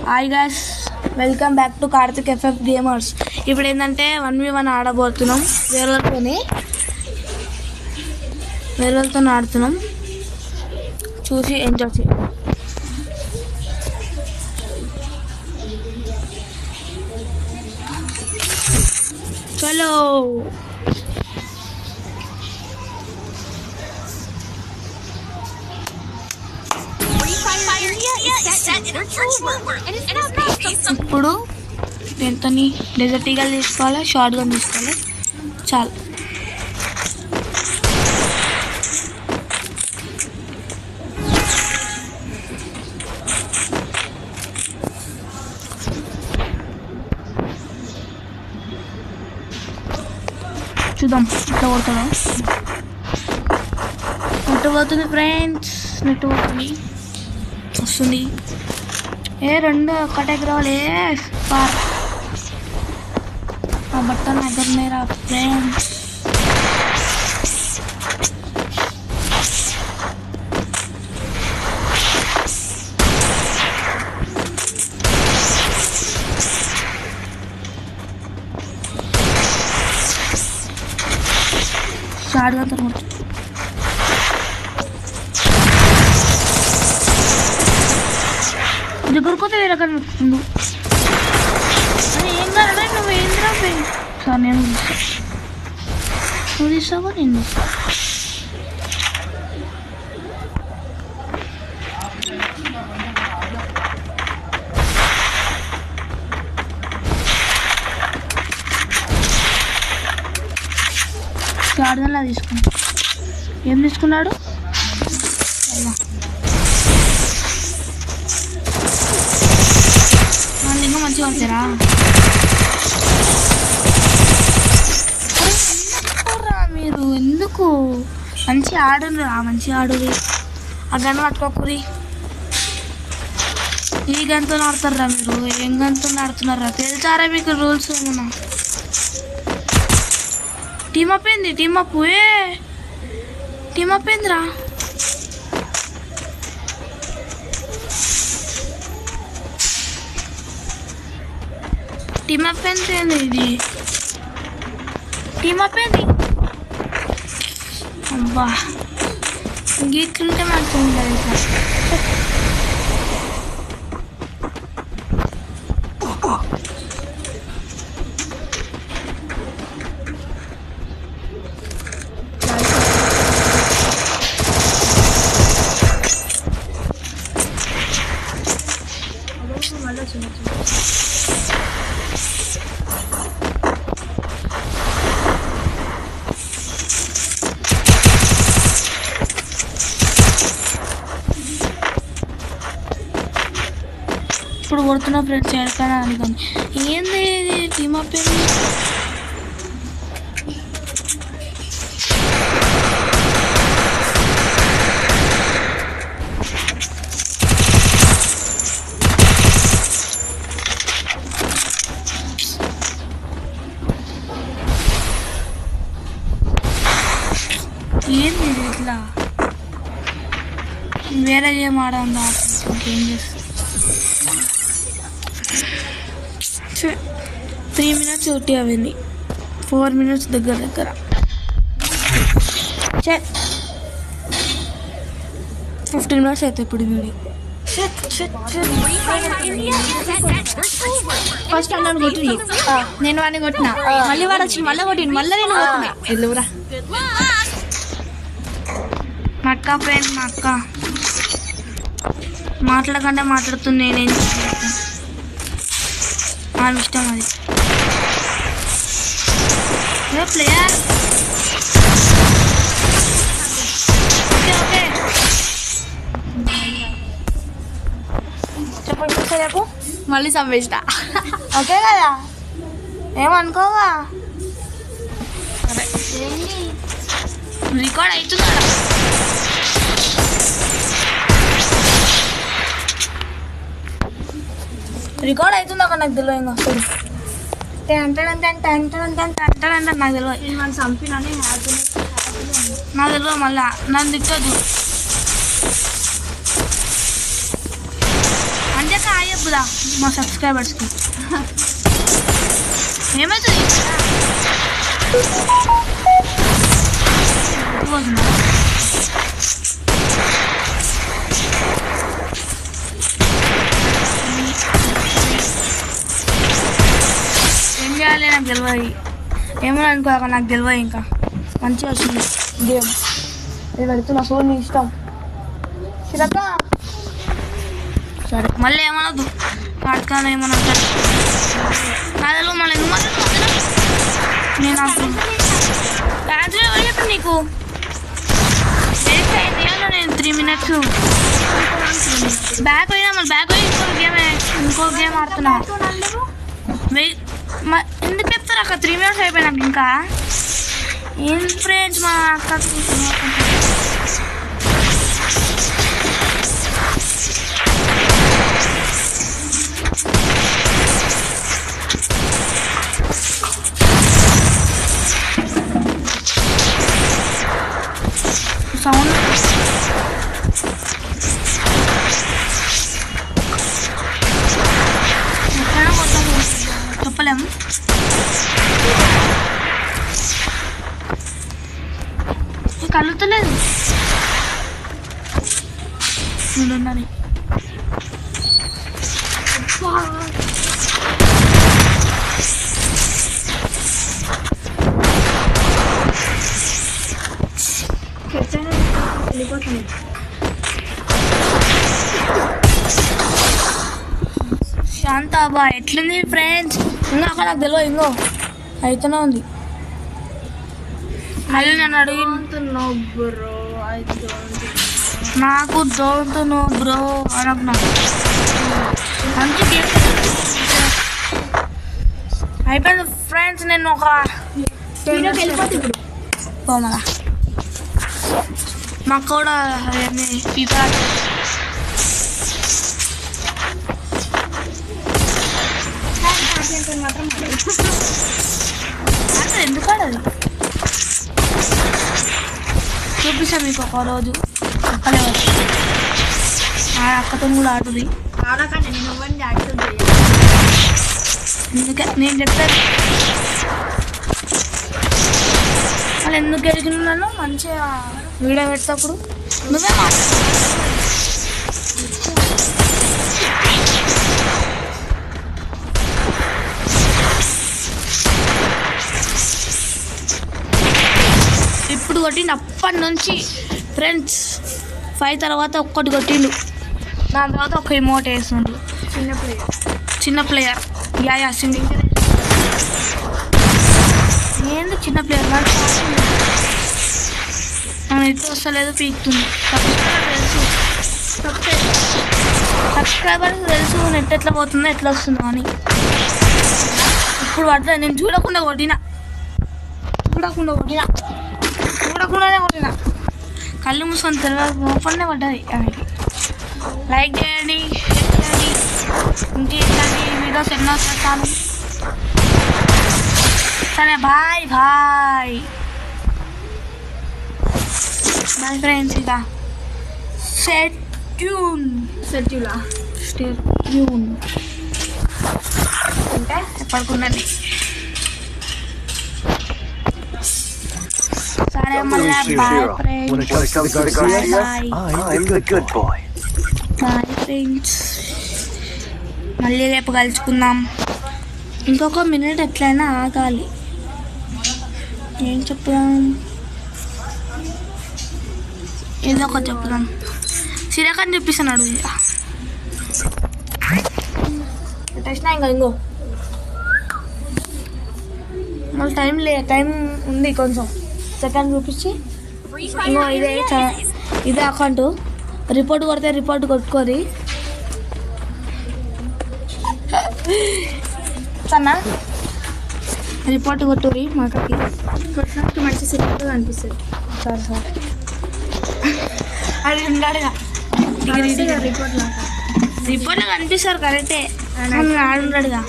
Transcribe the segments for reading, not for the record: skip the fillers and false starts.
Hi guys, welcome back to Karthik FF gamers. ఇప్పుడు ఏంటంటే 1v1 ఆడబోతున్నాం. వేరే వాళ్ళతో ఆడుతున్నాం. చూసి ఎంజాయ్ చేయండి. చలో ఇప్పుడు దీంతో డెజర్ట్ ఈగల్ తీసుకోవాలి, షార్ట్ గన్ తీసుకోవాలి. చాలు. చూద్దాం ఇట్లా కొడుతుందా. నెట్ పోతుంది ఫ్రెండ్స్, నెట్ పోతుంది. వస్తుంది. రెండు ఒక్కటేకి రావాలి. ఆ బట్టలు నా దగ్గర రా ఫ్రెండ్స్. షార్ట్గా తర్వాత దగ్గరకోతే వేరే కనిపిస్తుంది. అది ఏం కాదా, నువ్వు ఏం రాబోయి సార్. నేను నువ్వు తీసావా, నేను షార్ట్గా తీసుకున్నా. ఏం తీసుకున్నాడు? ఇంకా మంచిగా వచ్చారా మీరు? ఎందుకు మంచి ఆడురా, మంచి ఆడుది. ఆ గన్ పట్టుకోకూరి. ఈ గన్తో ఆడుతారా మీరు? ఏం గన్తో ఆడుతున్నారా? తెలుసారా మీకు రూల్స్? ఏమన్నా టీమ్ అప్ ఏంది? టీమ్ అప్ ఏందిరా? టీమ్ అప్ ఏంది? ఇది టీమ్ అప్ ఏంది? అబ్బా, గీట్లుంటే మనకు ఉండదు సార్. ఇప్పుడు కొడుతున్నా ఫ్రెండ్స్, ఎక్కడా అనుకోండి. ఏంది ఇది టీమ్ అప్ ఏంది? ఏంది ఇట్లా? వేరే గేమ్ ఆడందా? ఇంకేం చేస్తా. 3 minutes ఒకటి అయింది. 4 minutes దగ్గర 15 minutes అయితే ఇప్పుడు వీడియో. ఫస్ట్ అన్నాను కొట్టింది, నేను వాడిని కొట్టినా. మళ్ళీ వాడు వచ్చి మళ్ళీ కొట్టింది, మళ్ళీ నేను కొట్టినా. ఎల్లురా మా అక్క ఫ్రెండ్, మా అక్క మాట్లాడకుండా మాట్లాడుతుంది. నేనేం చేస్తాను, ఆమె ఇష్టం అది. ప్లేయర్ ఓకే చెప్పండి చెప్పు. మళ్ళీ సంవేస్తా. ఓకే కదా, ఏమనుకోవా? రికార్డ్ అవుతుందా? రికార్డ్ అవుతుంది అక్కడ నాకు తెలియదు. ఇంకా వస్తుంది నాకు తెలియదు. చంపినని నాకు తెలియదు. మళ్ళా నన్ను తిట్టదు. అంటే కాయ చెప్పుదా మా సబ్స్క్రైబర్స్కి ఏమవుతుంది ఏం చేయాలి నాకు తెలియదు ఏమో అనుకోక నాకు తెలియదు ఇంకా మంచిగా వచ్చింది గేమ్ ఇది పెడుతున్నా ఫోన్ ఇష్టం చిరక సరే మళ్ళీ ఏమనద్దు కాటకాలు ఏమన్నా కాదలు మళ్ళీ ఎందుకు మాట్లాడుతున్నా నేను రాత్రి ఎవరు చెప్పండి నీకు నేను 3 minutes బ్యాక్ పోయినా మళ్ళీ బ్యాక్ పోయి ఇంకో గేమ్ ఆడుతున్నా ఎందుకు చెప్తారు అక్క 3 minutes అయిపోయినాక ఇంకా ఏం ఫ్రెండ్స్ మా అక్క సౌండ్ ఎక్కడైనా కొత్త చెప్పలేము కలుగుతలేదు చూడండి వెళ్ళిపోతుంది శాంతాబా ఎట్లుంది ఫ్రెండ్స్ ఇంకా అక్కడ నాకు తెలియదు ఇంకో అయితేనే ఉంది మళ్ళీ నన్ను అడుగుతున్నావు బ్రో నాకు డోంట్ నో బ్రో అనుకున్నా మంచి అయిపోయింది ఫ్రెండ్స్ నేను ఒక వెళ్ళిపోతే ఇప్పుడు పోమలా మాకు కూడా ఫీఫా మాత్రం ఎందుకు ఆడదు చూపిస్తాను మీకు ఒక రోజు చెప్పలేవు అక్కతో కూడా ఆడుతుంది ఎందుకే నేను చెప్తాను వాళ్ళు ఎందుకు గెలిచినాను మంచిగా వీడియో పెట్టేటప్పుడు నువ్వే ఇప్పుడు కొట్టిండు అప్పటి నుంచి ఫ్రెండ్స్ 5 తర్వాత ఒక్కటి కొట్టిండు దాని తర్వాత ఒక ఇమోట్ వేస్తుండు చిన్న ప్లేయర్ యా సింగింగ్ ఏంది చిన్న ప్లేయర్ నాకు ఎట్లా వస్తలేదు పీకుతుంది సబ్స్క్రైబర్స్ తెలుసు నెట్ ఎట్లా పోతుందో ఎట్లా వస్తుందో అని ఇప్పుడు పడుతుంది నేను చూడకుండానే కొట్టినా కళ్ళు మూసుకొని తెలియదు ఓపెన్నే పడ్డది లైక్ చేయండి ఇంకే ఇట్లాంటి వీడియోస్ ఎన్నో చేస్తాను సరే బాయ్ ఫ్రెండ్స్ ఇక సెట్యూన్ అంటే పడుకున్నది సరే మళ్ళీ బాయ్ ఫ్రెండ్స్ మళ్ళీ రేపు కలుసుకుందాం ఇంకొక మినిట్ ఎట్లయినా ఆగాలి ఏం చెప్దాం ఏదో ఒకటి చెప్దాం సిరాకని చూపిస్తున్నాడు పెట్టేసినా ఇంకా ఇంకో మళ్ళీ టైం ఉంది కొంచెం సెకండ్ చూపించి ఇంకో ఇదే అకౌంట్ రిపోర్ట్ కొడితే రిపోర్ట్ కొట్టుకోరి సన్నా రిపోర్ట్ కొట్టురి మాకు కొట్టినట్టు మంచి సినిమాగా అనిపిస్తుంది సరే అది ఉండాలిగా రిపోర్ట్లో కనిపిస్తారు కరెక్టే ఆడుండడుగా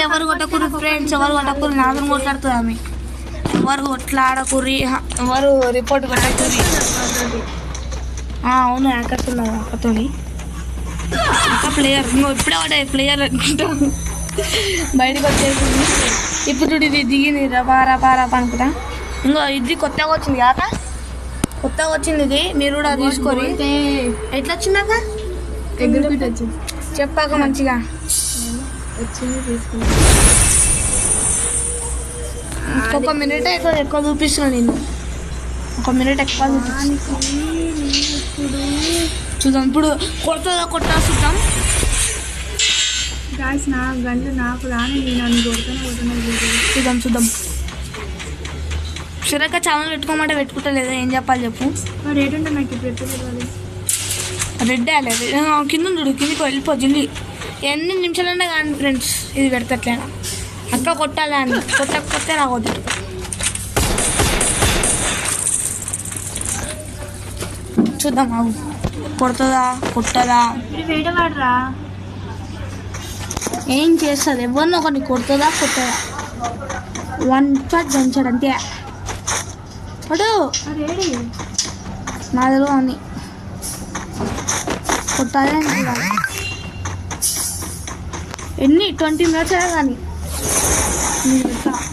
ఎవరు కొట్టకూరు ఫ్రెండ్స్ ఎవరు కొట్టకూరు నాదును కొట్లాడుతుంది ఆమె ఎవరు కొట్లాడకూరి ఎవరు రిపోర్ట్ కొట్టకూరి అవును హ్యాకర్స్ ఉన్నారు అక్కతోని ఒక ప్లేయర్ ఇంకో ఇప్పుడే ఒకటే ప్లేయర్ అనుకుంటా బయటకు వచ్చేసింది. ఇప్పుడు చూడు ఇది దిగింది రబా అనుకుంటా. ఇంకో ఇది కొత్తగా వచ్చింది కాక, కొత్తగా వచ్చింది ఇది. మీరు కూడా తీసుకోరు. ఎట్లా వచ్చిందాక ఎగ్జిబిట్ వచ్చింది చెప్పాక మంచిగా వచ్చింది తీసుకున్నా. ఒక మినిట్ ఎక్కువ చూపిస్తున్నా నేను, ఒక మినిట్ ఎక్కువ చూపిస్తున్నా. చూద్దాం ఇప్పుడు కొట్టా చూద్దాం. గాయస్ నా గంట నాకు రాని నేను అన్ని కొడుతాను. చూద్దాం. సురేఖ ఛానల్ పెట్టుకోమంటే పెట్టుకుంటా లేదా, ఏం చెప్పాలి చెప్పు. రేట్ ఉంటే నాకు ఇప్పుడు ఎప్పుడు ఇవ్వాలి? రెడ్ అలేదు కింద చూడు, కిందికి వెళ్ళిపోతుంది. ఎన్ని నిమిషాలన్నా కానీ ఫ్రెండ్స్ ఇది పెడతట్లేనా అక్క కొట్టాలా అని, కొట్టకపోతే రావద్దు. చూద్దాం అవు కొట్టదా ఇప్పుడు వేట వాడరా ఏం చేస్తుంది, ఎవరిని ఒకరిని కొడుతుందా 1 షాట్ దంచాడు అంతే. అడు అదేడి నా దగ్గర అని కొట్టాలి ఎన్ని 20 మినిట్స్ అయినా కానీ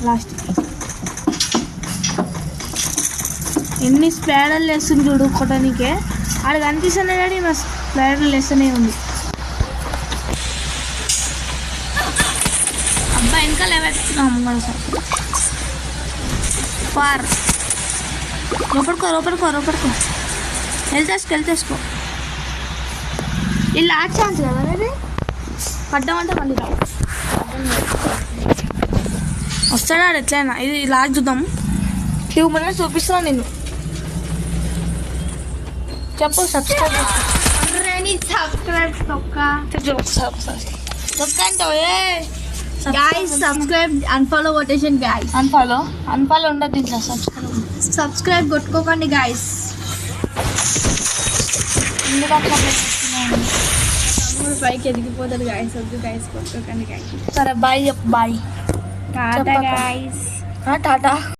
లాస్ట్ ఎన్ని స్ప్రేడర్లు వేస్తుంది చూడు కొట్టడానికే. ఆడ కనిపిస్తుంది డాడీ, మా స్ప్రేడర్లు వేస్తూనే ఉంది. అబ్బాయి ఇంకా లేవెత్తున్నాము సార్. పార్ లోపడుకో వెళ్తేసుకో. ఇలా లాస్ట్ ఛాన్స్ కదా అది, పడ్డామంటే మళ్ళీ రా వస్తాడా ఎట్లయినా. ఇది లాస్ట్ చూద్దాం. 2 minutes చూపిస్తున్నాను నేను. చెప్పు సబ్స్క్రైబ్ గాయస్ సబ్స్క్రైబ్ అన్ఫాలో కొట్టేషన్ గాయస్. అన్ఫాలో ఉండదు ఇంట్లో. సబ్స్క్రైబ్ కొట్టుకోకండి గాయస్. పైకి ఎదిగిపోతారు గాయస్. వద్దు గాయస్ కొట్టుకోకండి గాయస్. సరే బాయ్ చెప్పు. బాయ్ టాటా గాయస్. టాటా.